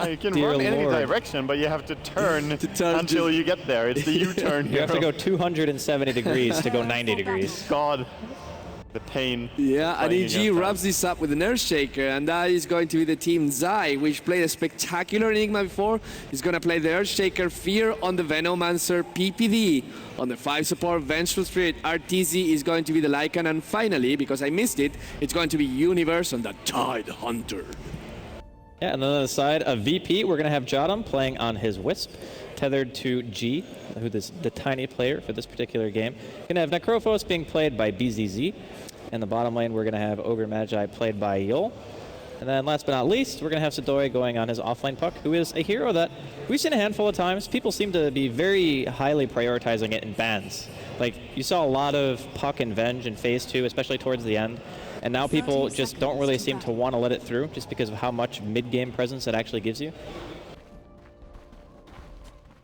You can run any direction, but you have to turn until you get there. It's the U-turn. You have to go 270 degrees to go 90 degrees. God, the pain. Yeah, and EG wraps this up with an Earthshaker, and that is going to be the team Zai, which played a spectacular Enigma before. He's going to play the Earthshaker Fear on the Venomancer PPD. On the 5 support, Vengeful Spirit, Arteezy is going to be the Lycan, and finally, because I missed it, it's going to be Universe on the Tide Hunter. Yeah, and then on the side of VP, we're going to have Jodam playing on his Wisp, tethered to G, who is the tiny player for this particular game. Going to have Necrophos being played by BZZ. In the bottom lane, we're going to have Ogre Magi played by Yol. And then last but not least, we're going to have Sidoi going on his offlane Puck, who is a hero that we've seen a handful of times. People seem to be very highly prioritizing it in bans. Like, you saw a lot of Puck and Venge in Phase 2, especially towards the end. And now people just don't really seem to want to let it through just because of how much mid-game presence it actually gives you.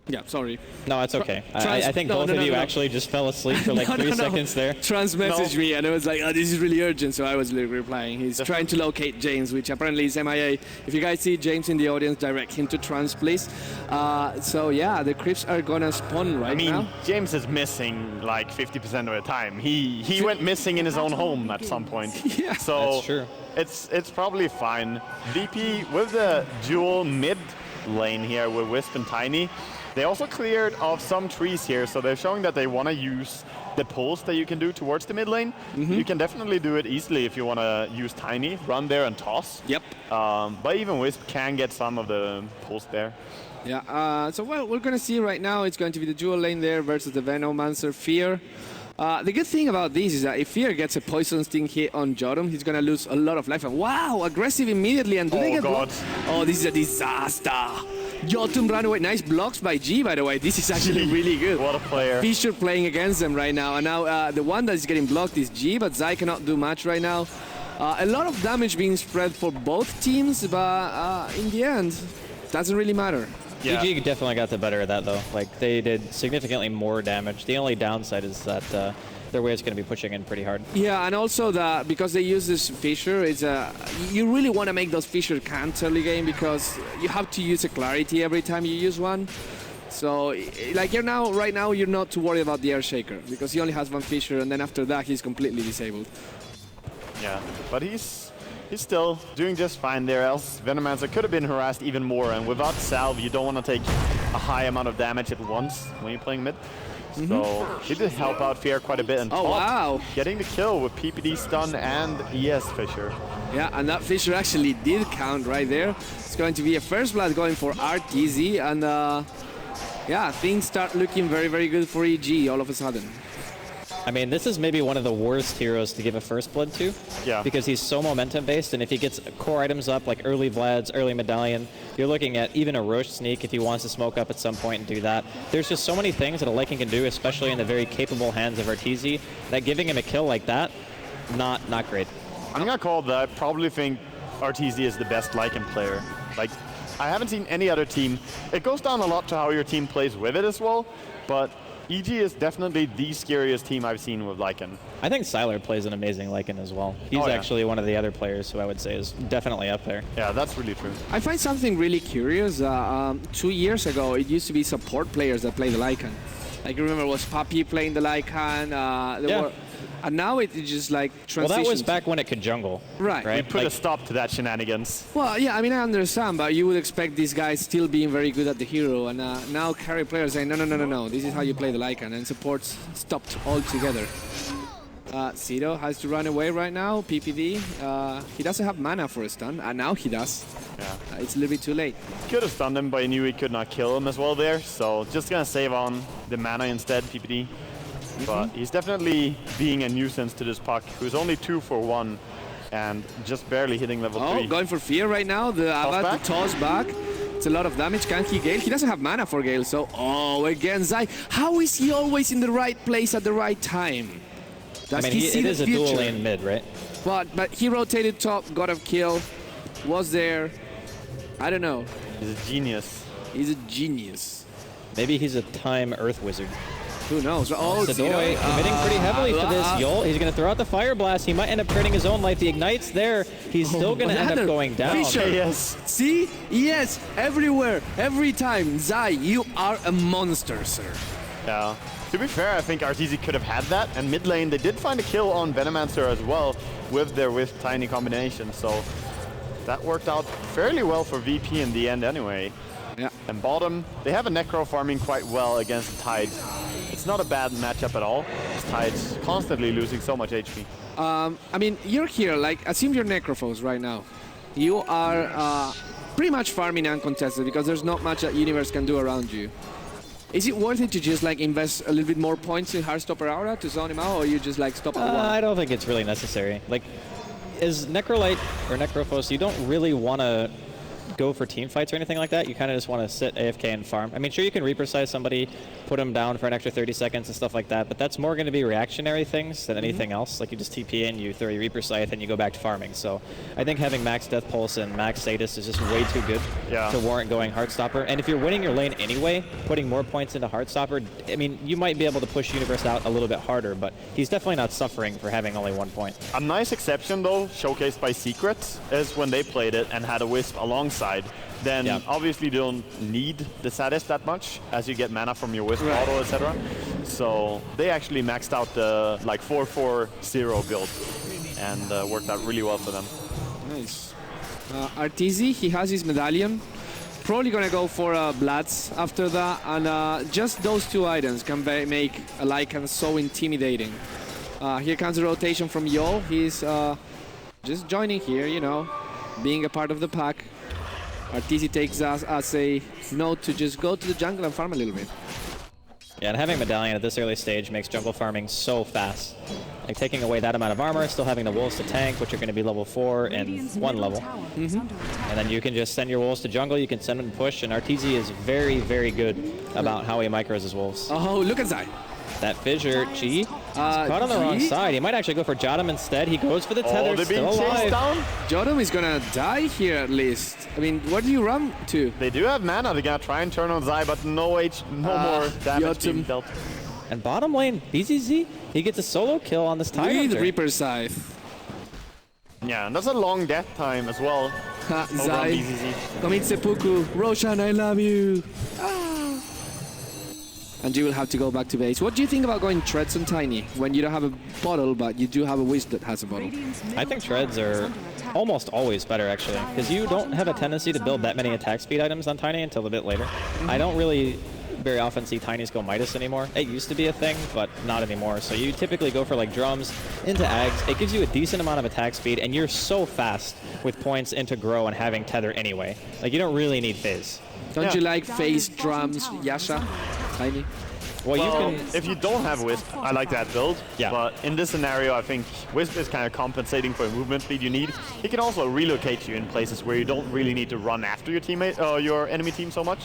Yeah, sorry. No, it's okay. I think both of you actually just fell asleep for like 3 seconds there. Trans messaged me and it was like, oh, this is really urgent, so I was replying. He's trying to locate James, which apparently is MIA. If you guys see James in the audience, direct him to Trans, please. So yeah, the creeps are gonna spawn right now. I mean, James is missing like 50% of the time. He went missing in his own home at some point. Yeah, so that's true. It's probably fine. VP with the dual mid lane here with Wisp and Tiny. They also cleared off some trees here, so they're showing that they want to use the pulls that you can do towards the mid lane. You can definitely do it easily if you want to use Tiny, run there and toss. Yep. But even Wisp can get some of the pulls there. Yeah, so what we're going to see right now, it's going to be the dual lane there versus the Venomancer Fear. The good thing about this is that if Fear gets a Poison Sting hit on Jodam, he's going to lose a lot of life. And wow, aggressive immediately. And do they get blocked? Oh, this is a disaster. Jotun ran away. Nice blocks by G, by the way. This is actually really good. What a player. Fisher playing against them right now. And now the one that is getting blocked is G, but Zai cannot do much right now. A lot of damage being spread for both teams, but in the end, doesn't really matter. Yeah. EG definitely got the better of that, though. Like, they did significantly more damage. The only downside is that their way is going to be pushing in pretty hard. Yeah, and also that because they use this Fissure, it's you really want to make those Fissure count early game because you have to use a Clarity every time you use one. So, like right now, you're not too worried about the Earthshaker because he only has one Fissure, and then after that, he's completely disabled. Yeah, but he's still doing just fine there, else Venomancer could have been harassed even more, and without Salve, you don't want to take a high amount of damage at once when you're playing mid. So he did help out Fear quite a bit, and getting the kill with PPD stun and ES Fissure. Yeah, and that Fissure actually did count right there. It's going to be a first blood going for Arteezy, and yeah, things start looking very, very good for EG all of a sudden. I mean, this is maybe one of the worst heroes to give a first blood to. Yeah. Because he's so momentum-based, and if he gets core items up, like early Vlad's, early Medallion, you're looking at even a Roche sneak if he wants to smoke up at some point and do that. There's just so many things that a Lycan can do, especially in the very capable hands of Arteezy, that giving him a kill like that, not great. I'm gonna call that. I probably think Arteezy is the best Lycan player. Like, I haven't seen any other team. It goes down a lot to how your team plays with it as well, but EG is definitely the scariest team I've seen with Lycan. I think Sylar plays an amazing Lycan as well. He's actually one of the other players who I would say is definitely up there. Yeah, that's really true. I find something really curious. 2 years ago, it used to be support players that play the Lycan. Like, you remember, was Papi playing the Lycan? And now it's just like transitions. Well, that was back when it could jungle. Right. We put a stop to that shenanigans. Well, yeah, I mean, I understand, but you would expect these guys still being very good at the hero, and now carry players saying, no, this is how you play the Lycan, and supports stopped altogether. Cito has to run away right now, PPD. He doesn't have mana for a stun, and now he does. Yeah. It's a little bit too late. Could have stunned him, but he knew he could not kill him as well there, so just gonna save on the mana instead, PPD. But he's definitely being a nuisance to this Puck, who's only 2 for 1 and just barely hitting level 3. Going for Fear right now. The Ava to toss back. It's a lot of damage. Can he Gale? He doesn't have mana for Gale, so again, Zai. How is he always in the right place at the right time? Does he see it is a dual lane mid, right? But he rotated top, got a kill, was there. I don't know. He's a genius. He's a genius. Maybe he's a time Earth Wizard. Who knows? Oh, Sadoy committing pretty heavily for this. Yol, he's going to throw out the Fire Blast. He might end up creating his own life. The Ignite's there. He's still going to end up going down. Fisher. Yes. See? Yes, everywhere, every time. Zai, you are a monster, sir. Yeah. To be fair, I think Arteezy could have had that. And mid lane, they did find a kill on Venomancer as well with their Tiny combination. So that worked out fairly well for VP in the end anyway. Yeah. And bottom, they have a Necro farming quite well against Tides. It's not a bad matchup at all. Tides constantly losing so much HP. I mean, you're here, like, assume you're Necrophos right now. You are pretty much farming uncontested because there's not much that Universe can do around you. Is it worth it to just like invest a little bit more points in Heartstopper Aura to zone him out, or you just like stop at one? I don't think it's really necessary. Like, as Necrolite or Necrophos, you don't really want to go for team fights or anything like that. You kind of just want to sit AFK and farm. I mean, sure, you can Reaper size somebody, put them down for an extra 30 seconds and stuff like that, but that's more going to be reactionary things than anything else. Like, you just TP in, you throw your Reaper Scythe, and you go back to farming. So I think having max Death Pulse and max Sadist is just way too good to warrant going Heartstopper. And if you're winning your lane anyway, putting more points into Heartstopper, I mean, you might be able to push Universe out a little bit harder, but he's definitely not suffering for having only 1 point. A nice exception, though, showcased by Secret, is when they played it and had a Wisp alongside. Then obviously you don't need the Sadist that much as you get mana from your Wisp auto, etc. So they actually maxed out the like 4-4-0 build and worked out really well for them. Nice. Arteezy, he has his medallion. Probably gonna go for Bloods after that, and just those two items can make a Lycan so intimidating. Here comes the rotation from Yol. He's just joining here, you know, being a part of the pack. Arteezy takes us as a note to just go to the jungle and farm a little bit. Yeah, and having Medallion at this early stage makes jungle farming so fast. Like, taking away that amount of armor, still having the wolves to tank, which are going to be level 4 in 1 level. And then you can just send your wolves to jungle, you can send them to push, and Arteezy is very, very good about how he micros his wolves. Oh, look at that. That Fissure, G, caught on the wrong side. He might actually go for Jodam instead. He goes for the tether, they're being still alive. chased down. Jodam is gonna die here at least. I mean, what do you run to? They do have mana. They're gonna try and turn on Zai, but no more damage being dealt. And bottom lane, BZZ, he gets a solo kill on this Tyrant. With Reaper Scythe. Yeah, and that's a long death time as well. Zai, commit seppuku. Roshan, I love you. And you will have to go back to base. What do you think about going Treads on Tiny when you don't have a bottle, but you do have a Wisp that has a bottle? I think Treads are almost always better, actually, because you don't have a tendency to build that many attack speed items on Tiny until a bit later. I don't really very often see Tinys go Midas anymore. It used to be a thing, but not anymore. So you typically go for like drums into Ags. It gives you a decent amount of attack speed, and you're so fast with points into Grow and having Tether anyway. Like, you don't really need Phase. Don't you like Phase, drums, Yasha, Tiny? Well, you can, if you don't have Wisp, I like that build. Yeah. But in this scenario, I think Wisp is kind of compensating for the movement speed you need. It can also relocate you in places where you don't really need to run after your teammate, your enemy team so much.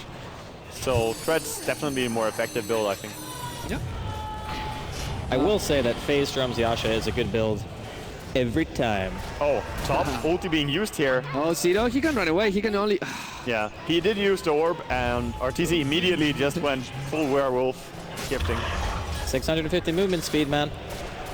So Tread's definitely a more effective build, I think. Yeah. I will say that Phase Drums Yasha is a good build every time. Oh, top ulti being used here. Oh, Cito, he can run away. He can only... Yeah, he did use the orb, and Arteezy immediately just went full werewolf, gifting. 650 movement speed, man.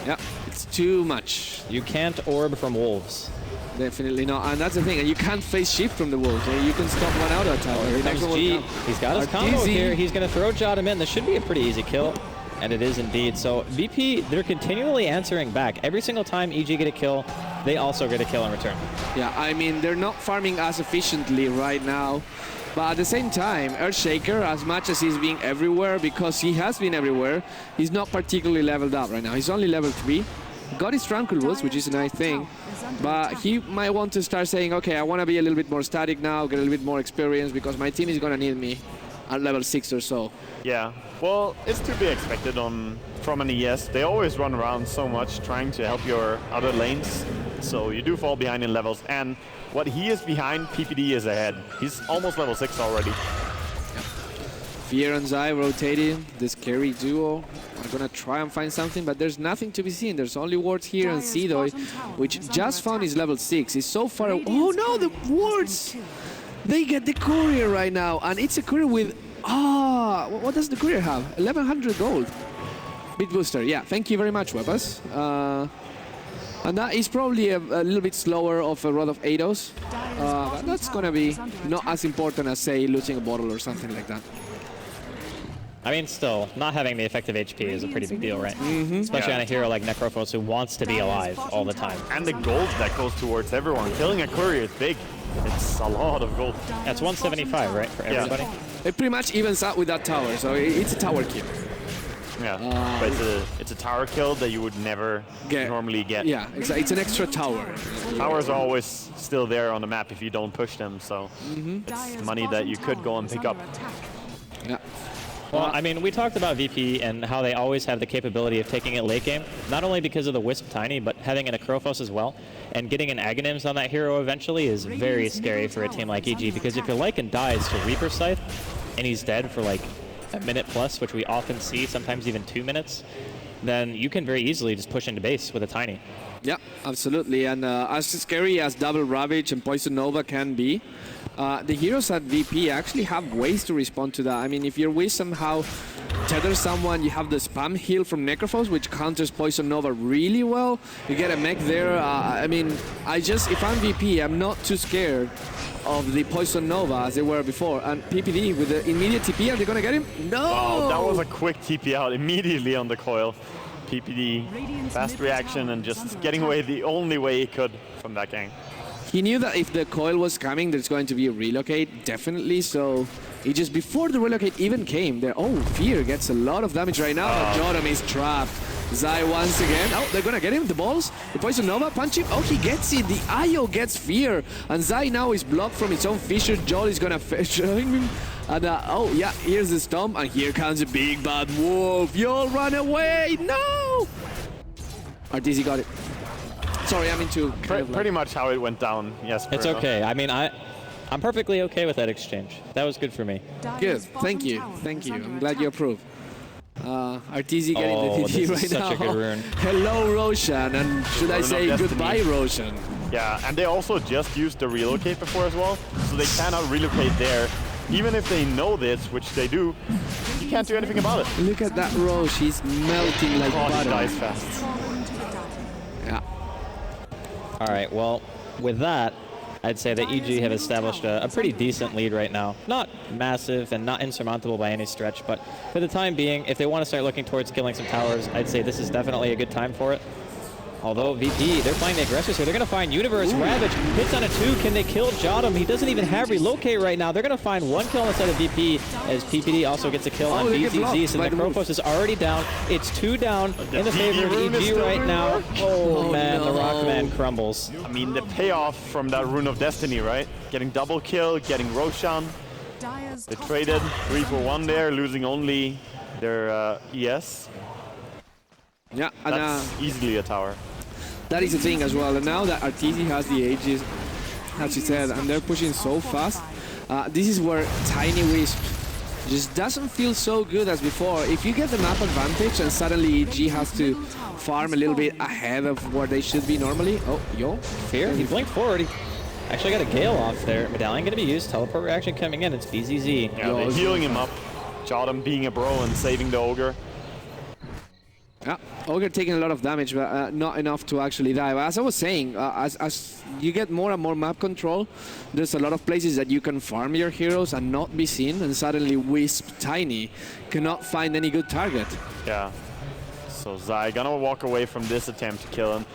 Yeah, it's too much. You can't orb from wolves. Definitely not, and that's the thing. And you can't Phase shift from the wolves. You can stop one out at a time. Here comes G. He's got his combo here. He's going to throw Jodam in. This should be a pretty easy kill. And it is indeed. So VP, they're continually answering back. Every single time EG get a kill, they also get a kill in return. Yeah, I mean, they're not farming as efficiently right now. But at the same time, Earthshaker, as much as he's being everywhere, because he has been everywhere, he's not particularly leveled up right now. He's only level 3. Got his Tranquil Woods, which is a nice thing. But he might want to start saying, okay, I want to be a little bit more static now, get a little bit more experience, because my team is going to need me at level 6 or so. Yeah, well, it's to be expected from an ES. They always run around so much trying to help your other lanes. So you do fall behind in levels. And what he is behind, PPD is ahead. He's almost level 6 already. Fear and Zai rotating, this carry duo. I'm gonna try and find something, but there's nothing to be seen. There's only wards here and Sidoy, which just found his level 6. He's so far away. Oh no, the wards! They get the courier right now, and it's a courier with Ah, what does the courier have? 1100 gold. Bit booster, yeah. Thank you very much, Webbers. And that is probably a little bit slower of a rod of Eidos. But that's gonna be not as important as, say, losing a bottle or something like that. I mean, still, not having the effective HP is a pretty big deal, right? Especially on a hero like Necrophos who wants to be alive all the time. And the gold that goes towards everyone. Killing a courier is big. It's a lot of gold. That's 175, right, for everybody? It pretty much evens out with that tower, so it's a tower kill. Yeah, but it's a tower kill that you would never normally get. Yeah, it's an extra tower. Towers are always still there on the map if you don't push them, so it's money that you could go and pick up. Yeah. Well, I mean, we talked about VP and how they always have the capability of taking it late game, not only because of the Wisp Tiny, but having an Necrophos as well. And getting an Aghanims on that hero eventually is very scary for a team like EG, because if your Lycan dies to Reaper Scythe, and he's dead for like a minute plus, which we often see, sometimes even 2 minutes, then you can very easily just push into base with a Tiny. Yeah, absolutely. And as scary as Double Ravage and Poison Nova can be, the heroes at VP actually have ways to respond to that. I mean, if your Wiz somehow tether someone, you have the spam heal from Necrophos, which counters Poison Nova really well. You get a mech there. I mean, if I'm VP, I'm not too scared of the Poison Nova as they were before. And PPD with the immediate TP, are they gonna get him? No! Wow, that was a quick TP out immediately on the coil. PPD, fast reaction, and just getting away the only way he could from that gang. He knew that if the coil was coming, there's going to be a relocate, definitely, so he just, before the relocate even came, there, oh, Fear gets a lot of damage right now, but Jordan is trapped. Zai once again, oh, they're gonna get him, the balls, the Poison Nova, punch him, oh, he gets it, the IO gets Fear, and Zai now is blocked from his own fissure, Joel is gonna join him, and oh yeah, here's the stomp, and here comes a big bad wolf, you'll run away, no! Arteezy got it. Sorry, I'm into pretty much how it went down. Yes, it's okay. I mean, I'm perfectly okay with that exchange. That was good for me. Good. Thank you. Thank you. I'm glad you approve. Arteezy getting the TP right now. Such a good rune. Hello, Roshan, and should I say goodbye, Roshan? Yeah, and they also just used the relocate before as well, so they cannot relocate there. Even if they know this, which they do, you can't do anything about it. Look at that Roche. He's melting like butter. He dies fast. Yeah. All right, well, with that, I'd say that EG have established a pretty decent lead right now. Not massive and not insurmountable by any stretch, but for the time being, if they want to start looking towards killing some towers, I'd say this is definitely a good time for it. Although VP, they're playing the aggressors here. They're going to find Universe. Ravage hits on a 2. Can they kill Jotum? He doesn't even have relocate right now. They're going to find 1 kill on the side of VP as PPD also gets a kill on BZZ. So Necrophos is already down. It's 2 down in the favor of EG right now. Oh man, no. The Rockman crumbles. I mean, the payoff from that Rune of Destiny, right? Getting double kill, getting Roshan. They traded 3 for 1 there, losing only their ES. Yeah, that's easily a tower. That is the thing as well, and now that Arteezy has the ages, as you said, and they're pushing so fast, this is where Tiny Wisp just doesn't feel so good as before. If you get the map advantage and suddenly EG has to farm a little bit ahead of where they should be normally. Oh, yo. Fear, he blinked forward. He actually got a Gale off there. Medallion going to be used. Teleport reaction coming in. It's BZZ. Yeah, they're healing him up. Jotum being a bro and saving the Ogre. Yeah, Ogre taking a lot of damage, but not enough to actually die. But as I was saying, as you get more and more map control, there's a lot of places that you can farm your heroes and not be seen, and suddenly Wisp Tiny cannot find any good target. Yeah, so Zai gonna walk away from this attempt to kill him.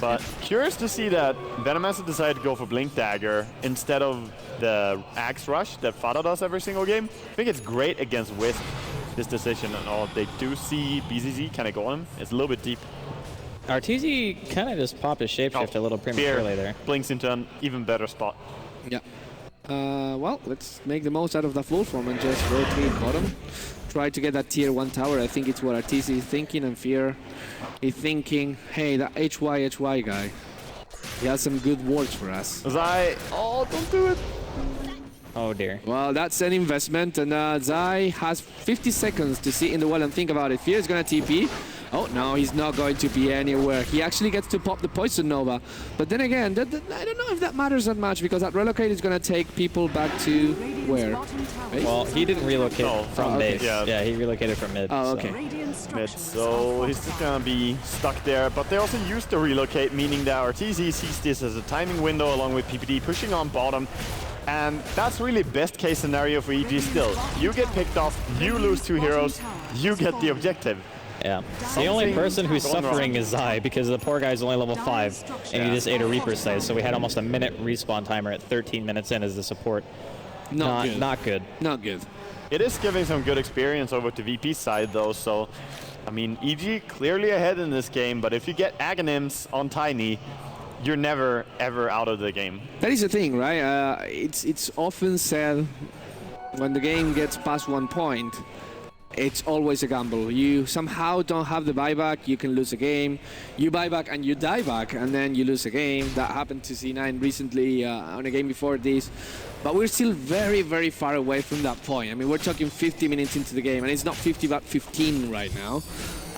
But curious to see that Venomancer decided to go for Blink Dagger instead of the Axe Rush that Fada does every single game. I think it's great against Wisp. This decision and all. They do see BZZ. Can I go on him? It's a little bit deep. Arteezy kind of just popped his shapeshift a little prematurely there. Blinks into an even better spot. Yeah. Well, let's make the most out of the full form and just rotate bottom. Try to get that tier 1 tower. I think it's what Arteezy is thinking, and Fear is thinking, hey, that HY guy, he has some good words for us. Zai, oh, don't do it. Oh dear. Well, that's an investment, and Zai has 50 seconds to sit in the well and think about it. Fear is gonna TP. Oh, no, he's not going to be anywhere. He actually gets to pop the Poison Nova. But then again, I don't know if that matters that much, because that relocate is going to take people back to where? Base? Well, he didn't relocate from okay. base. Yeah. Yeah, he relocated from mid. Oh, so. okay. Mid, so he's just gonna be stuck there. But they also used to relocate, meaning that Arteezy sees this as a timing window along with PPD pushing on bottom. And that's really best case scenario for EG still. You get picked off, you lose 2 heroes, you get the objective. Yeah. The only person who's going suffering wrong. is Zai, because the poor guy's only level 5, and he just ate a Reaper slice, so we had almost a minute respawn timer at 13 minutes in as the support. Not good. Not good. Not good. It is giving some good experience over to VP's side though, so I mean, EG clearly ahead in this game, but if you get Aghanims on Tiny, you're never ever out of the game. That is the thing, right? It's often said when the game gets past 1 point, it's always a gamble. You somehow don't have the buyback, you can lose a game. You buy back and you die back, and then you lose a game. That happened to C9 recently on a game before this. But we're still very, very far away from that point. I mean, we're talking 50 minutes into the game, and it's not 50 but 15 right now.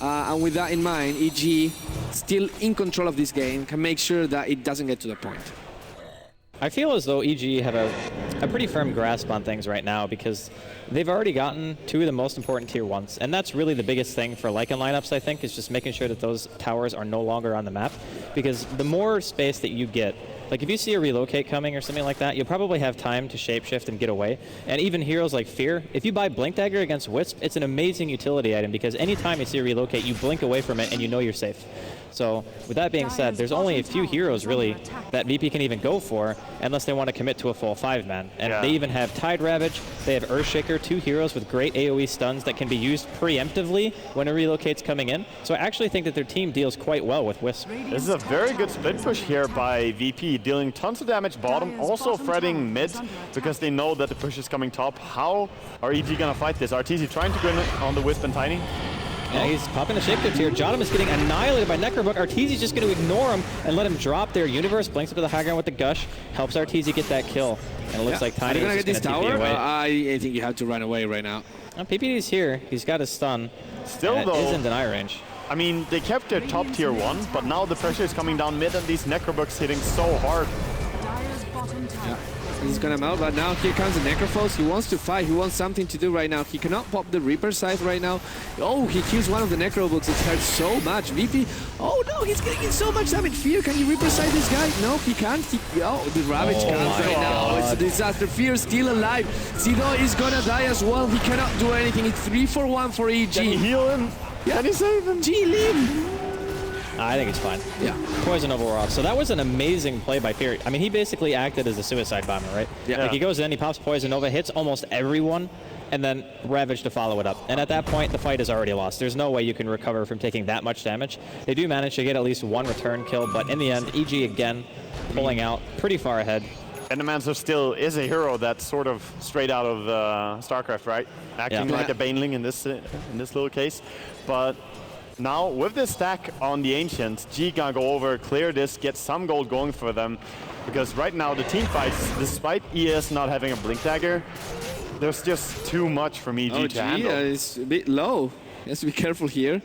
And with that in mind, EG, still in control of this game, can make sure that it doesn't get to the point. I feel as though EG have a pretty firm grasp on things right now, because they've already gotten 2 of the most important tier 1s, and that's really the biggest thing for Lycan lineups, I think, is just making sure that those towers are no longer on the map, because the more space that you get, like if you see a relocate coming or something like that, you'll probably have time to shapeshift and get away. And even heroes like Fear, if you buy Blink Dagger against Wisp, it's an amazing utility item, because anytime you see a relocate, you blink away from it and you know you're safe. So with that being said, there's only a few heroes really that VP can even go for unless they want to commit to a full 5-man. And they even have Tide Ravage, they have Earthshaker, 2 heroes with great AoE stuns that can be used preemptively when a relocate's coming in. So I actually think that their team deals quite well with Wisp. This is a very good split push here by VP, dealing tons of damage bottom, also fretting mid, because they know that the push is coming top. How are EG gonna fight this? Arteezy trying to go in on the Wisp and Tiny. Yeah, he's popping a shapeshift here. Jottam is getting annihilated by Necrobook. Arteezy's just going to ignore him and let him drop there. Universe blinks up to the high ground with the Gush, helps Arteezy get that kill. And it looks like Tiny is just going to TP away. I think you have to run away right now. PPD's here. He's got his stun. Still though, is in deny range. I mean, they kept their top tier 1, but now the pressure is coming down mid and these Necrobooks hitting so hard. Yeah. He's gonna melt, but now here comes the Necrophos. He wants to fight, he wants something to do right now. He cannot pop the Reaper Scythe right now. Oh, he kills one of the Necrobooks. It hurts so much. VP, oh no, he's getting in so much damage. Fear, can you Reaper Scythe this guy? No, he can't. Oh, the Ravage comes right now. It's a disaster. Fear still alive. Zido is gonna die as well. He cannot do anything. It's 3-for-1 for EG. Can you heal him? Yeah. Can you save him? G, leave. I think it's fine. Yeah. Poison Nova off. So that was an amazing play by Fear. I mean, he basically acted as a suicide bomber, right? Yeah. Like he goes in, he pops Poison Nova, hits almost everyone, and then Ravage to follow it up. And at that point, the fight is already lost. There's no way you can recover from taking that much damage. They do manage to get at least 1 return kill, but in the end, EG again pulling out pretty far ahead. Venomancer still is a hero that's sort of straight out of StarCraft, right? Acting like a Baneling in this little case. But now, with this stack on the Ancients, G gonna go over, clear this, get some gold going for them. Because right now, the team fights, despite ES not having a Blink Dagger, there's just too much from EG to handle. It's a bit low. He has to be careful here.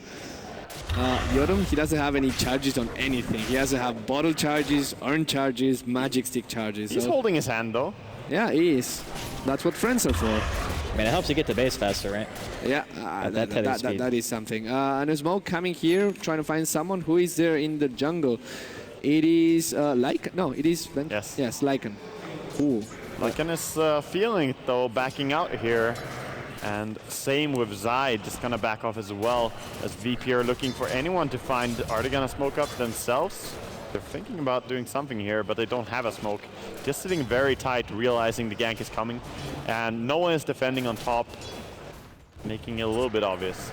Yodom, he doesn't have any charges on anything. He has to have bottle charges, urn charges, magic stick charges. He's holding his hand, though. Yeah, he is. That's what friends are for. I mean, it helps you get to base faster, right? Yeah, that is something. And a smoke coming here, trying to find someone who is there in the jungle. It is Lycan. No, it is Yes. Yes, Lycan. Ooh. Lycan is feeling it, though, backing out here. And same with Zai, just gonna back off as well, as VP are looking for anyone to find. Are they gonna smoke up themselves? They're thinking about doing something here, but they don't have a smoke. Just sitting very tight, realizing the gank is coming. And no one is defending on top, making it a little bit obvious.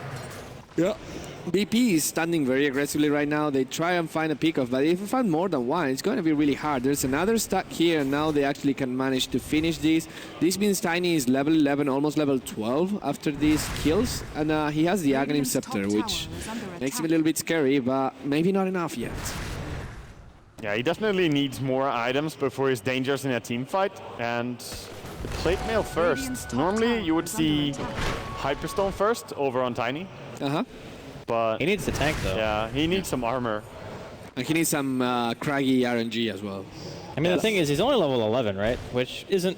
Yeah. BP is standing very aggressively right now. They try and find a pick-off, but if you find more than one, it's going to be really hard. There's another stack here, and now they actually can manage to finish this. This means Tiny is level 11, almost level 12 after these kills, and he has the Aghanim Scepter, which makes him a little bit scary, but maybe not enough yet. Yeah, he definitely needs more items before he's dangerous in a team fight, and the plate mail first. Normally you would see Hyperstone first over on Tiny. Uh-huh. But He needs to tank, though. yeah, he needs some armor. And he needs some craggy RNG as well. I mean, the thing is, he's only level 11, right? Which isn't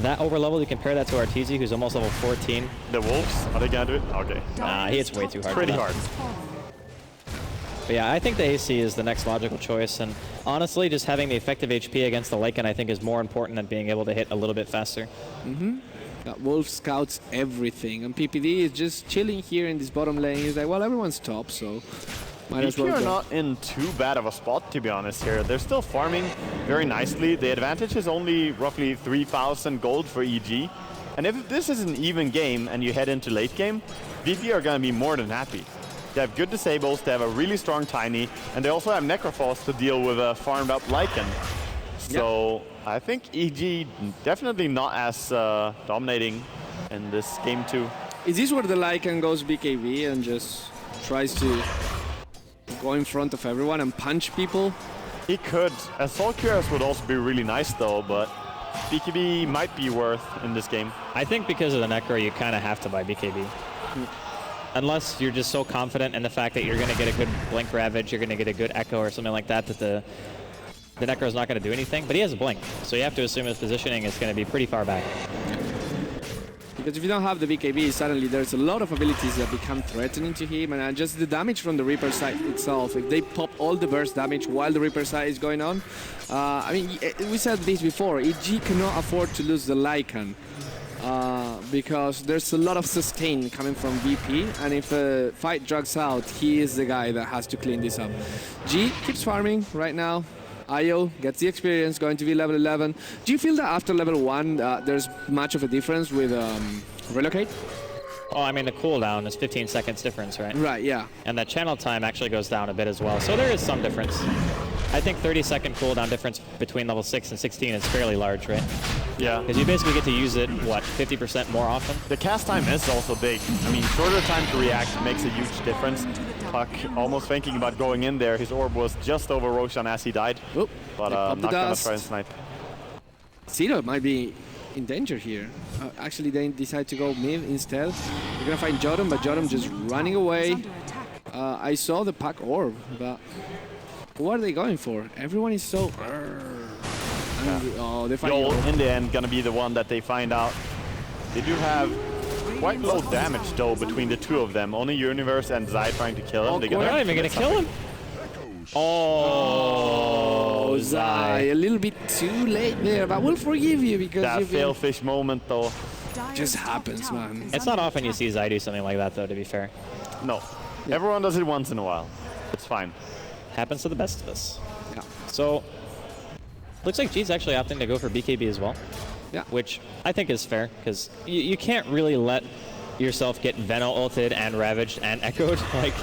that over-leveled. You compare that to Arteezy, who's almost level 14. The wolves, are they gonna do it? Okay. Nah, he hits way too hard. Pretty for that. hard. But yeah, I think the AC is the next logical choice. And honestly, just having the effective HP against the Lycan, I think, is more important than being able to hit a little bit faster. Wolf scouts everything, and PPD is just chilling here in this bottom lane. He's like, well, everyone's top, so might as well VP are go. not in too bad of a spot, to be honest, here. They're still farming very nicely. The advantage is only roughly 3,000 gold for EG. And if this is an even game and you head into late game, VP are going to be more than happy. They have good disables, they have a really strong Tiny, and they also have Necrophos to deal with a farmed up Lycan. So I think EG definitely not as dominating in this game too. Is this where the Lycan goes BKB and just tries to go in front of everyone and punch people? He could. Assault Cuirass would also be really nice though, but BKB might be worth in this game. I think because of the Necro, you kind of have to buy BKB. Unless you're just so confident in the fact that you're going to get a good Blink Ravage, you're going to get a good Echo or something like that, that the Necro is not going to do anything. But he has a Blink, so you have to assume his positioning is going to be pretty far back. Because if you don't have the BKB, suddenly there's a lot of abilities that become threatening to him, and just the damage from the Reaper side itself. If they pop all the burst damage while the Reaper side is going on, I mean, we said this before, EG cannot afford to lose the Lycan. Because there's a lot of sustain coming from VP, and if a fight drags out, he is the guy that has to clean this up. G keeps farming right now. Io gets the experience, going to be level 11. Do you feel that after level 1 there's much of a difference with Relocate? Oh, I mean, the cooldown is 15 seconds difference, right? Right, yeah. And the channel time actually goes down a bit as well, so there is some difference. I think 30-second cooldown difference between level 6 and 16 is fairly large, right? Yeah. Because you basically get to use it, what, 50% more often? The cast time is also big. I mean, shorter time to react makes a huge difference. Puck almost thinking about going in there. His orb was just over Roshan as he died. Oop, but not going to try and snipe. Zero might be in danger here. Actually, they decide to go mid instead. You're going to find Jodam, but Jodam just running away. I saw the Puck orb, but what are they going for? Everyone is so... Oh, they find Joel, in the end, going to be the one that they find out. They do have quite low damage, though, between the two of them. Only Universe and Zai trying to kill him. They're not even going to kill him. Oh, Zai, a little bit too late there, but we'll forgive you because that failfish moment, though. Just happens, man. It's not often you see Zai do something like that, though, to be fair. No. Yeah. Everyone does it once in a while. It's fine. Happens to the best of us. Yeah. So, looks like G's actually opting to go for BKB as well. Yeah. Which I think is fair, because you can't really let yourself get Veno ulted and ravaged and echoed. Like,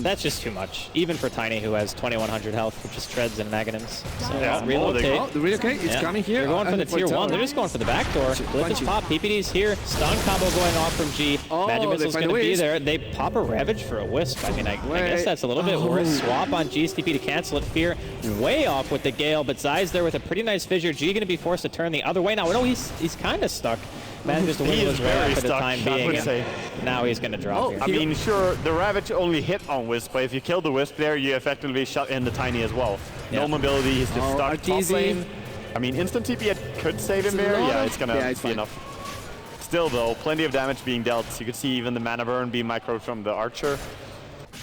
that's just too much. Even for Tiny, who has 2100 health, which is treads and Magnums. So Yeah. relocate. Oh, the relocate is coming here. They're going for the tier 1. They're just going for the back door. Glyph is pop. PPD's here. Stun combo going off from G. Magic Missile's going to be there. They pop a Ravage for a Wisp. I mean, I guess that's a little bit worse. Swap on G's TP to cancel it. Fear way off with the Gale, but Zai's there with a pretty nice fissure. G going to be forced to turn the other way. Now, no, he's kind of stuck. Manages to win He his is way very for the stuck, time I being. would and say. Now he's going to drop here. I mean, sure, the Ravage only hit on Wisp, but if you kill the Wisp there, you effectively shut in the Tiny as well. No mobility, he's just stuck top lane. I mean, instant TP could save him there. Yeah, it's going to be enough. Still, though, plenty of damage being dealt. You could see even the mana burn being microed from the Archer.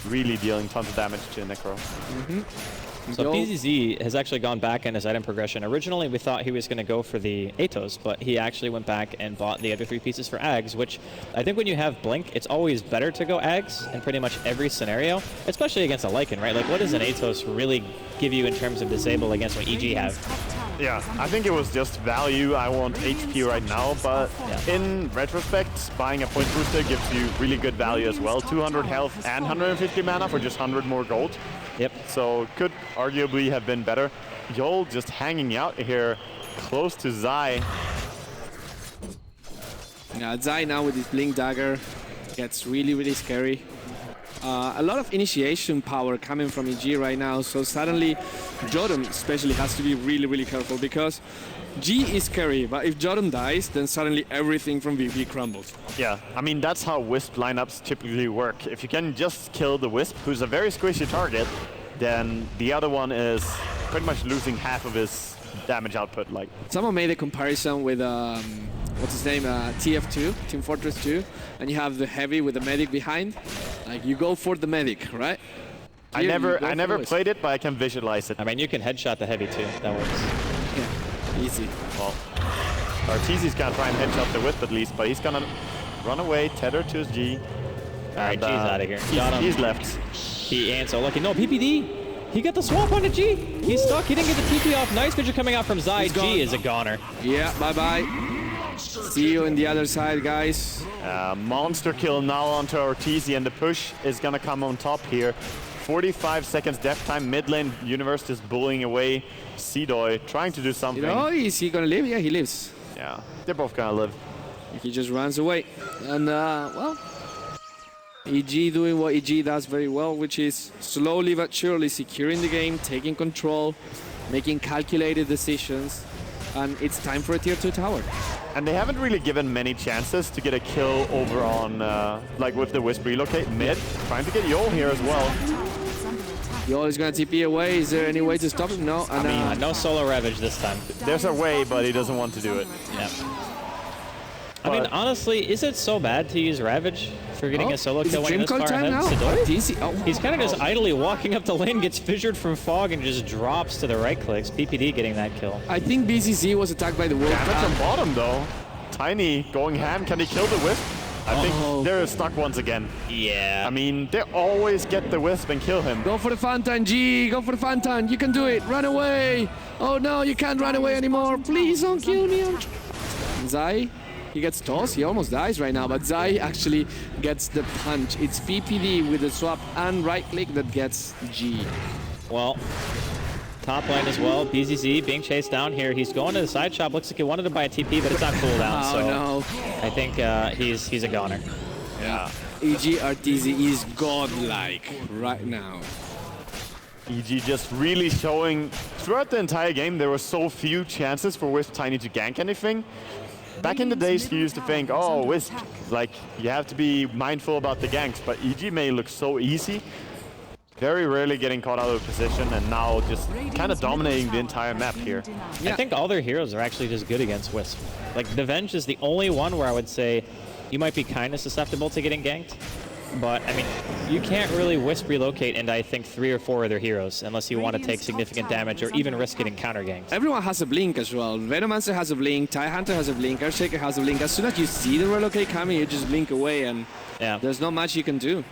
Really dealing tons of damage to Necro. So PZZ has actually gone back in his item progression. Originally, we thought he was going to go for the Atos, but he actually went back and bought the other 3 pieces for Ags, which I think when you have Blink, it's always better to go Ags in pretty much every scenario, especially against a Lycan, right? Like, what does an Atos really give you in terms of disable against what EG have? Yeah, I think it was just value. I want HP right now, but in retrospect, buying a point booster gives you really good value as well. 200 health and 150 mana for just 100 more gold. Yep. So could arguably have been better. Joel just hanging out here close to Zai. Yeah, Zai now with his Blink Dagger gets really, really scary. a lot of initiation power coming from EG right now. So suddenly, Jotun especially has to be really, really careful because G is scary, but if Jotun dies, then suddenly everything from VP crumbles. Yeah, I mean, that's how Wisp lineups typically work. If you can just kill the Wisp, who's a very squishy target, then the other one is pretty much losing half of his damage output. Like, someone made a comparison with what's his name, TF2, Team Fortress 2, and you have the heavy with the medic behind. Like, you go for the medic, right? I never played it, but I can visualize it. I mean, you can headshot the heavy too. That works. Yeah, easy. Well, Arteezy's gonna try and headshot the Wisp at least, but he's gonna run away, tether to his G. Alright, G's out of here. He's left. He ain't so lucky. No, PPD! He got the swap on the G! He's stuck, he didn't get the TP off. Nice vision coming out from Zai. G is a goner. Yeah, bye-bye. See you on the other side, guys. Monster kill now onto Arteezy, and the push is gonna come on top here. 45 seconds death time, mid lane, Universe just bullying away. Seedoy trying to do something. You know, is he gonna live? Yeah, he lives. Yeah, they're both gonna live. He just runs away. And, well, EG doing what EG does very well, which is slowly but surely securing the game, taking control, making calculated decisions, and it's time for a tier 2 tower. And they haven't really given many chances to get a kill over on, like with the Wisp relocate mid, trying to get Yol here as well. Yol is gonna TP away. Is there any way to stop him? No. I mean, no solo Ravage this time. There's a way, but he doesn't want to do it. Yeah. I mean, honestly, is it so bad to use Ravage for getting a solo kill when this far ahead? He's kind of just idly walking up the lane, gets fissured from fog, and just drops to the right clicks. PPD getting that kill. I think BCC was attacked by the wolf. That's on bottom, though. Tiny going ham. Can he kill the Wisp? I think they're stuck once again. Yeah. I mean, they always get the Wisp and kill him. Go for the Fantan, G. Go for the Fantan. You can do it. Run away. Oh, no, you can't run away anymore. Please don't kill me. Zai. He gets tossed, he almost dies right now, but Zai actually gets the punch. It's PPD with the swap and right click that gets G. Well, top lane as well. BZZ being chased down here. He's going to the side shop. Looks like he wanted to buy a TP, but it's on cooldown. Oh, so no. I think he's a goner. Yeah. EG Arteezy is godlike right now. EG just really showing, throughout the entire game, there were so few chances for Wisp Tiny to gank anything. Back in the days, you used to think, oh, Wisp, like, you have to be mindful about the ganks, but EG may look so easy. Very rarely getting caught out of position, and now just kind of dominating the entire map here. Yeah. I think all their heroes are actually just good against Wisp. Like, the Venge is the only one where I would say you might be kind of susceptible to getting ganked. But, I mean, you can't really Wisp relocate into, I think, 3 or 4 of their heroes unless you want to take significant damage or even risk getting counter ganked. Everyone has a blink as well. Venomancer has a blink, TIE Hunter has a blink, Earthshaker has a blink. As soon as you see the relocate coming, you just blink away and there's not much you can do.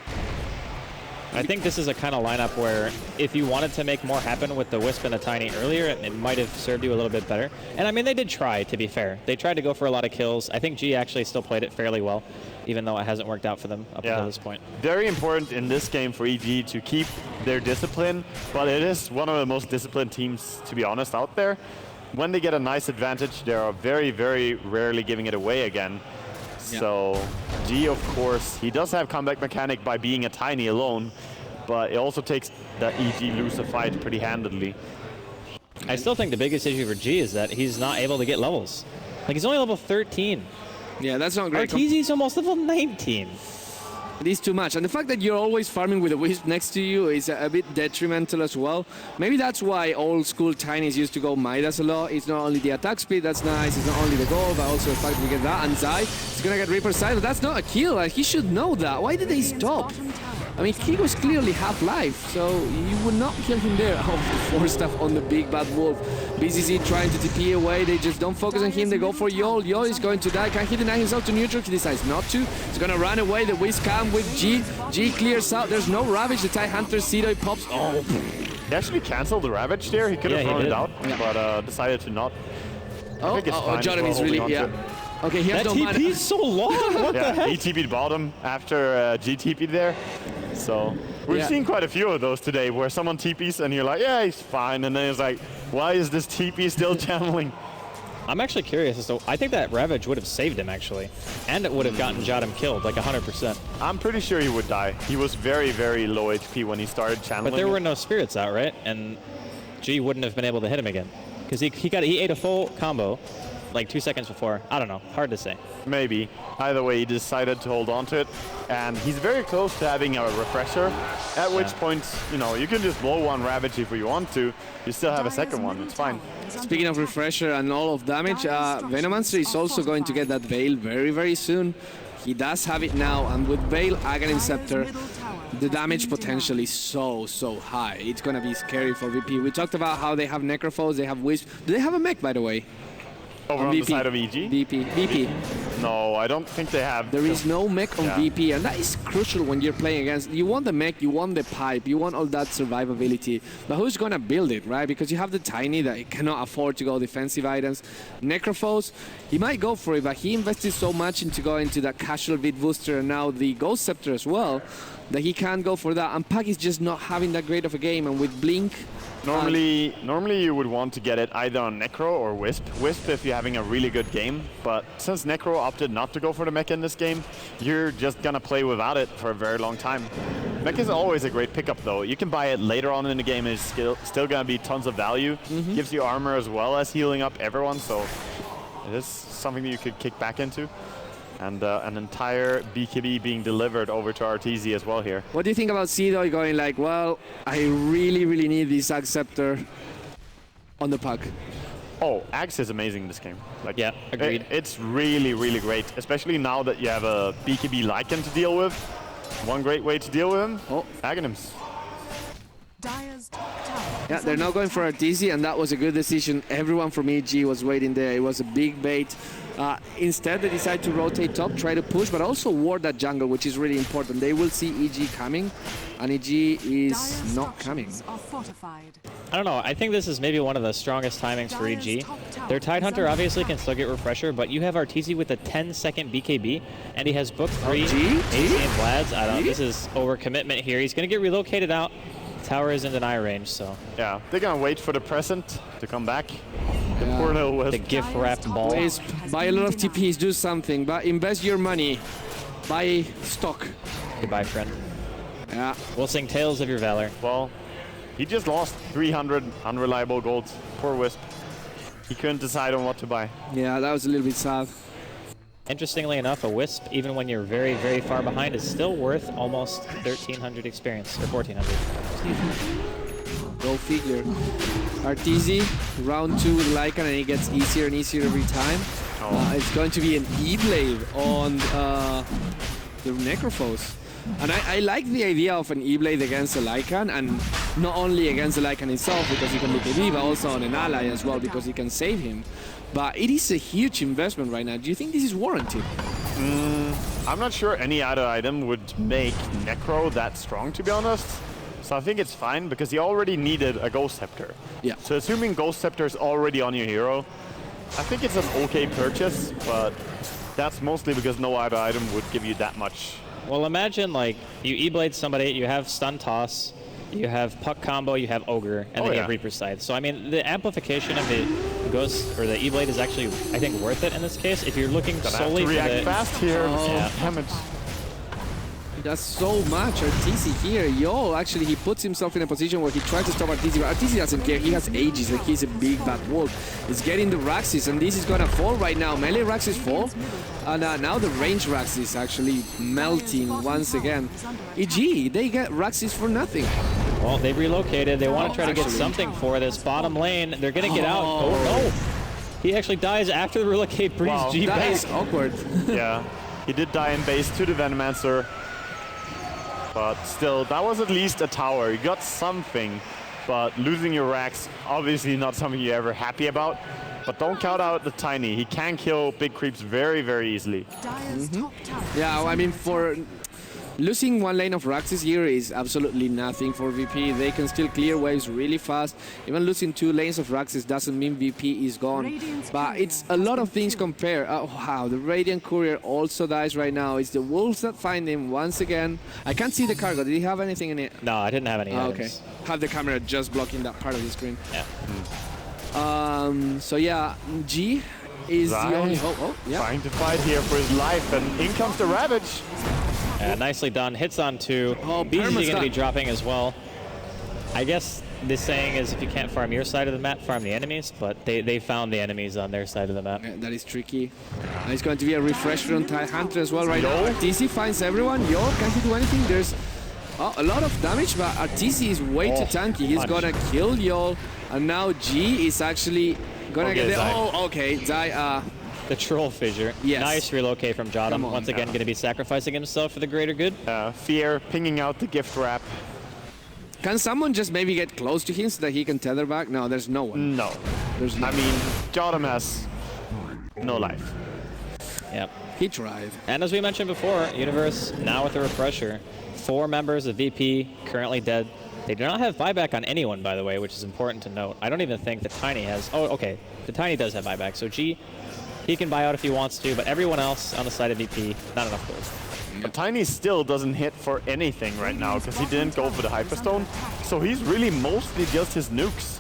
I think this is a kind of lineup where if you wanted to make more happen with the Wisp and the Tiny earlier, it might have served you a little bit better. And I mean, they did try, to be fair. They tried to go for a lot of kills. I think G actually still played it fairly well, even though it hasn't worked out for them up until this point. Very important in this game for EG to keep their discipline, but it is one of the most disciplined teams, to be honest, out there. When they get a nice advantage, they are very, very rarely giving it away again. So G, of course, he does have comeback mechanic by being a Tiny alone, but it also takes the EG lose a fight pretty handedly. I still think the biggest issue for G is that he's not able to get levels. Like, he's only level 13. Yeah, that's not great. Arteezy's almost level 19. It is too much. And the fact that you're always farming with a Wisp next to you is a bit detrimental as well. Maybe that's why old school Tinies used to go Midas a lot. It's not only the attack speed that's nice, it's not only the goal, but also the fact we get that. And Zai is going to get Reaper side, but that's not a kill. Like, he should know that. Why did they stop? I mean, he was clearly half-life, so you would not kill him there. Oh, the 4 stuff on the big bad wolf. BCC trying to TP away. They just don't focus on him. They go for Yol. Yol is going to die. Can he deny himself to neutral? He decides not to. He's going to run away. The Wisp come with G. G clears out. There's no Ravage. The TIE Hunter Seedoy pops. Oh. He actually canceled the Ravage there. He could have thrown it out, but decided to not. Jeremy's really, Okay, he has that no mana. TP's so long. What the heck? He TP'd bottom after G TP'd there. So we've seen quite a few of those today where someone TPs and you're like, yeah, he's fine. And then it's like, why is this TP still channeling? I'm actually curious as to, I think that Ravage would have saved him actually, and it would have gotten Jadam killed like 100%. I'm pretty sure he would die. He was very, very low HP when he started channeling. But there it. were no spirits out, right? And G wouldn't have been able to hit him again because he ate a full combo like 2 seconds before. I don't know, hard to say. Maybe. Either way, he decided to hold on to it, and he's very close to having a refresher, at which point, you know, you can just blow one Ravage if you want to. You still have a second one, it's fine. Speaking of refresher and all of damage, Venomancer is also going to get that Veil very, very soon. He does have it now, and with Veil, Aghanim Scepter, the damage potential is so high. It's going to be scary for VP. We talked about how they have Necrophos, they have Wisp. Do they have a mech, by the way? Over on the side of EG? VP. No, I don't think they have. There is no mech on VP, and that is crucial when you're playing against. You want the mech, you want the pipe, you want all that survivability. But who's going to build it, right? Because you have the Tiny that cannot afford to go defensive items. Necrophos, he might go for it, but he invested so much into going to that casual Vid Booster and now the Ghost Scepter as well, that he can't go for that. And Pac is just not having that great of a game, and with Blink, Normally you would want to get it either on Necro or Wisp. Wisp if you're having a really good game, but since Necro opted not to go for the mech in this game, you're just gonna play without it for a very long time. Mech is always a great pickup though. You can buy it later on in the game, it's still gonna be tons of value. Gives you armor as well as healing up everyone, so it is something that you could kick back into. And an entire BKB being delivered over to Arteezy as well here. What do you think about Seedoy going like, well, I really need this Ag Scepter on the puck? Oh, Axe is amazing in this game. Like, yeah, agreed. It's really great, especially now that you have a BKB Lycan to deal with. One great way to deal with him, Aghanims. Yeah, they're now going for Arteezy, and that was a good decision. Everyone from EG was waiting there. It was a big bait. Instead, they decided to rotate top, try to push, but also ward that jungle, which is really important. They will see EG coming, and EG is not coming. I don't know. I think this is maybe one of the strongest timings for EG. Their Tidehunter obviously can still get refresher, but you have Arteezy with a 10-second BKB, and he has book 3, AC and Vlads. I don't know. This is overcommitment here. He's going to get relocated out. Tower is in deny range, so. Yeah, they're going to wait for the present to come back. The poor little Wisp. The gift-wrapped ball. Wisp, buy a lot of TPs, do something, but invest your money. Buy stock. Goodbye, friend. Yeah. We'll sing Tales of Your Valor. Well, he just lost 300 unreliable golds. Poor Wisp. He couldn't decide on what to buy. Yeah, that was a little bit sad. Interestingly enough, a Wisp, even when you're very far behind, is still worth almost 1,300 experience, or 1,400. Go figure. Arteezy, round 2 with Lycan, and it gets easier and easier every time. It's going to be an E-Blade on the Necrophos. And I like the idea of an E-Blade against a Lycan, and not only against the Lycan itself, because he can look at me, but also on an ally as well, because he can save him. But it is a huge investment right now. Do you think this is warranted? I'm not sure any other item would make Necro that strong, to be honest. So I think it's fine, because he already needed a Ghost Scepter. Yeah. So assuming Ghost Scepter is already on your hero, I think it's an okay purchase, but that's mostly because no other item would give you that much. Well, imagine like you E-Blade somebody, you have Stun Toss, you have Puck Combo, you have Ogre, and then you have Reaper Scythe. So I mean, the amplification of the Ghost or the E-Blade is actually, I think, worth it in this case. If you're looking solely for react the fast here. Damage. That's so much. Arteezy here, actually he puts himself in a position where he tries to stop Arteezy, but Arteezy doesn't care. He has Aegis, like he's a big bad wolf. He's getting the Raxis, and this is gonna fall right now. Melee Raxis fall, and now the range Raxis actually melting once again. EG, they get Raxis for nothing. Well, they've relocated. They want to try to get something for this bottom lane. They're gonna get out. Oh no! He actually dies after the relocate brings G back. That is awkward. Yeah, he did die in base to the Venomancer. But still, that was at least a tower. You got something, but losing your racks, obviously not something you're ever happy about. But don't count out the Tiny. He can kill big creeps very easily. Yeah, I mean, for losing one lane of Raxis here is absolutely nothing for VP. They can still clear waves really fast. Even losing 2 lanes of Raxis doesn't mean VP is gone. But it's a lot of things compare. Oh, wow, the Radiant Courier also dies right now. It's the Wolves that find him once again. I can't see the cargo. Did he have anything in it? No, I didn't have any items. Okay. Have the camera just blocking that part of the screen. Yeah. So yeah, G is Zai the only hope. Oh, yeah. trying to fight here for his life, and in comes the Ravage. Nicely done. Hits on 2. Oh, BZZ going to be perma-stun. dropping as well. I guess this saying is if you can't farm your side of the map, farm the enemies, but they found the enemies on their side of the map. Yeah, that is tricky. And it's going to be a refresher on Tidehunter as well right Yo. now. Arteezy finds everyone. Yo, can he do anything? There's a lot of damage, but Arteezy is way too tanky. He's punch. gonna kill Yo, and now G is actually gonna Okay, get the... Zai. Oh, okay, Zai, The troll fissure. Yes. Nice relocate from Jotum. Come on. Once again, going to be sacrificing himself for the greater good. Fear pinging out the gift wrap. can someone just maybe get close to him so that he can tether back? No, there's no one. No. There's no I mean, Jotum has no life. Yep. He tried. And as we mentioned before, Universe now with a refresher. 4 members of VP currently dead. They do not have buyback on anyone, by the way, which is important to note. I don't even think the Tiny has... Oh, okay. The Tiny does have buyback. So G, he can buy out if he wants to, but everyone else on the side of VP, not enough gold. But Tiny still doesn't hit for anything right now because he didn't go for the Hyperstone. So he's really mostly just his nukes.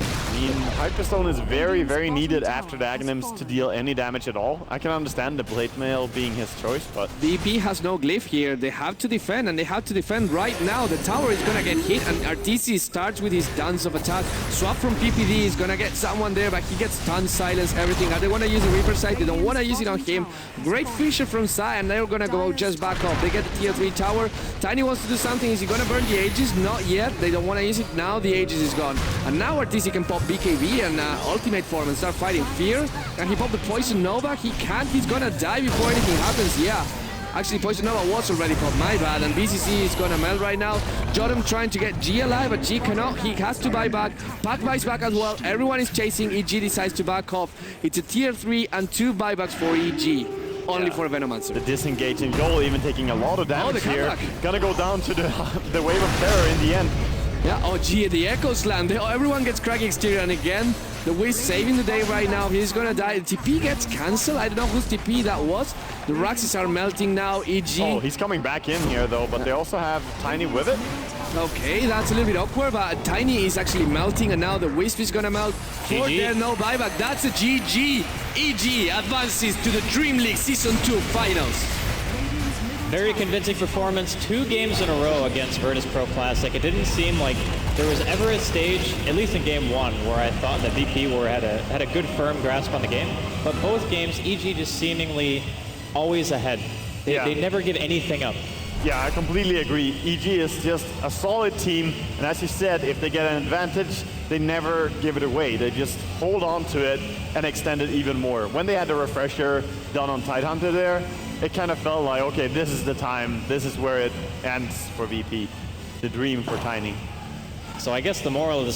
I mean, Hyperstone is very, very needed after the Aghanims to deal any damage at all. I can understand the Blade Mail being his choice, but... VP has no glyph here. They have to defend, and they have to defend right now. The tower is gonna get hit, and Arteezy starts with his dance of attack. Swap from PPD is gonna get someone there, but he gets stun, silence, everything. They wanna use the Reaper side, they don't wanna use it on him. Great Fisher from Sai, and they're gonna go just back off. They get the tier 3 tower. Tiny wants to do something. Is he gonna burn the Aegis? Not yet. They don't wanna use it. Now the Aegis is gone. And now Arteezy can pop BKB and ultimate form and start fighting Fear. Can he pop the Poison Nova? He can't. He's gonna die before anything happens. Yeah. Actually, Poison Nova was already popped. My bad. And BCC is gonna melt right now. Jotum trying to get G alive, but G cannot. He has to buy back. Pac buys back as well. Everyone is chasing. EG decides to back off. It's a tier 3 and 2 buybacks for EG. Only for Venomancer. The disengaging goal even taking a lot of damage the here. comeback. Gonna go down to the wave of terror in the end. Yeah, oh gee, the Echo Slam. Everyone gets Cracking Exterior, and again, the Wisp saving the day right now. He's gonna die. The TP gets cancelled. I don't know whose TP that was. The Raxes are melting now. EG. Oh, he's coming back in here though, but they also have Tiny with it. Okay, that's a little bit awkward, but Tiny is actually melting, and now the Wisp is gonna melt. For GG. there, no buyback. That's a GG. EG advances to the DreamLeague Season 2 Finals. Very convincing performance, 2 games in a row against VIRTUS.PRO Classic. It didn't seem like there was ever a stage, at least in game 1, where I thought that VP had a good firm grasp on the game. But both games, EG just seemingly always ahead. They never give anything up. Yeah, I completely agree. EG is just a solid team, and as you said, if they get an advantage, they never give it away. They just hold on to it and extend it even more. When they had the refresher done on Tidehunter there, it kind of felt like, okay, this is the time, this is where it ends for VP. The dream for Tiny. So I guess the moral of the